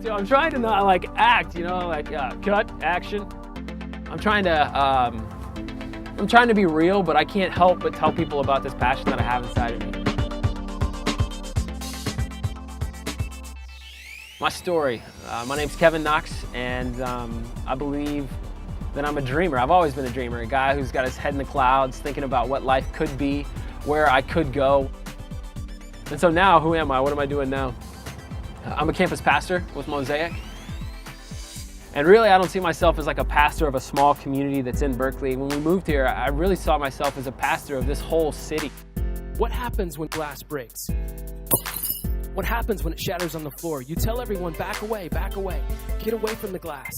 So I'm trying to not like act, cut, action. I'm trying to be real, but I can't help but tell people about this passion that I have inside of me. My story, my name's Kevin Knox, and I believe that I'm a dreamer. I've always been a dreamer, a guy who's got his head in the clouds, thinking about what life could be, where I could go. And so now, who am I? What am I doing now? I'm a campus pastor with Mosaic. And really, I don't see myself as like a pastor of a small community that's in Berkeley. When we moved here, I really saw myself as a pastor of this whole city. What happens when glass breaks? What happens when it shatters on the floor? You tell everyone, back away, get away from the glass.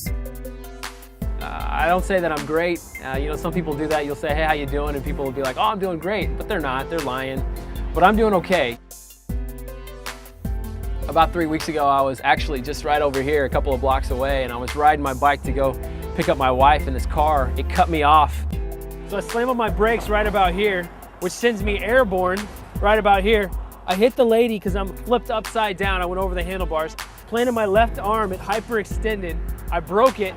I don't say that I'm great. Some people do that. You'll say, hey, how you doing? And people will be like, oh, I'm doing great. But they're not, they're lying. But I'm doing okay. About 3 weeks ago, I was actually just right over here, a couple of blocks away, and I was riding my bike to go pick up my wife in this car. It cut me off. So I slam on my brakes right about here, which sends me airborne right about here. I hit the lady because I'm flipped upside down. I went over the handlebars, planted my left arm, it hyperextended. I broke it,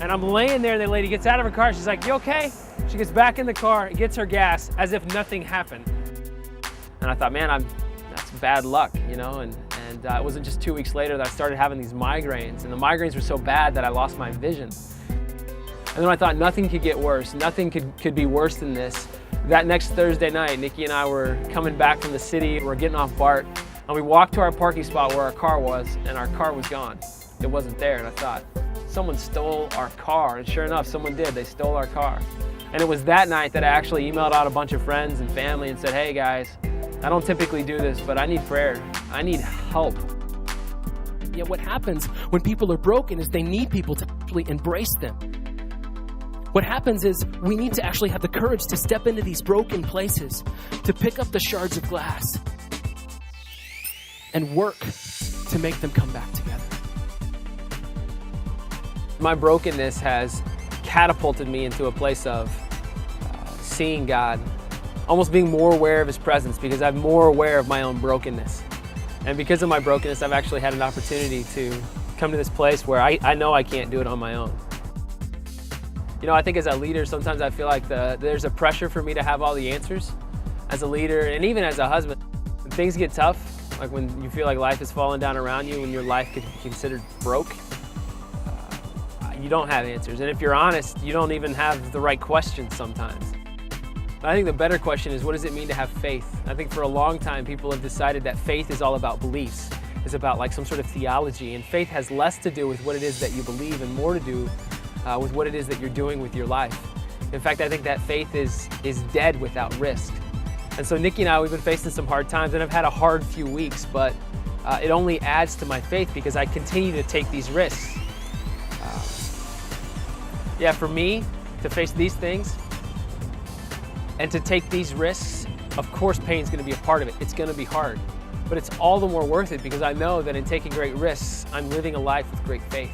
and I'm laying there, and the lady gets out of her car. She's like, you okay? She gets back in the car, gets her gas, as if nothing happened. And I thought, man, that's bad luck, and it wasn't just 2 weeks later that I started having these migraines, and the migraines were so bad that I lost my vision. And then I thought nothing could get worse, nothing could be worse than this. That next Thursday night, Nikki and I were coming back from the city, we're getting off BART, and we walked to our parking spot where our car was, and our car was gone. It wasn't there, and I thought, someone stole our car, and sure enough, someone did, they stole our car. And it was that night that I actually emailed out a bunch of friends and family and said, hey guys, I don't typically do this, but I need prayer. I need help. Yeah, what happens when people are broken is they need people to actually embrace them. What happens is we need to actually have the courage to step into these broken places, to pick up the shards of glass and work to make them come back together. My brokenness has catapulted me into a place of seeing God, almost being more aware of His presence because I'm more aware of my own brokenness. And because of my brokenness, I've actually had an opportunity to come to this place where I know I can't do it on my own. I think as a leader, sometimes I feel like there's a pressure for me to have all the answers. As a leader, and even as a husband, when things get tough, like when you feel like life is falling down around you, when your life could be considered broke, you don't have answers. And if you're honest, you don't even have the right questions sometimes. I think the better question is, what does it mean to have faith? I think for a long time, people have decided that faith is all about beliefs. It's about like some sort of theology, and faith has less to do with what it is that you believe and more to do with what it is that you're doing with your life. In fact, I think that faith is dead without risk. And so Nikki and I, we've been facing some hard times, and I've had a hard few weeks, but it only adds to my faith because I continue to take these risks. For me to face these things, and to take these risks, of course pain's gonna be a part of it. It's gonna be hard, but it's all the more worth it because I know that in taking great risks, I'm living a life with great faith.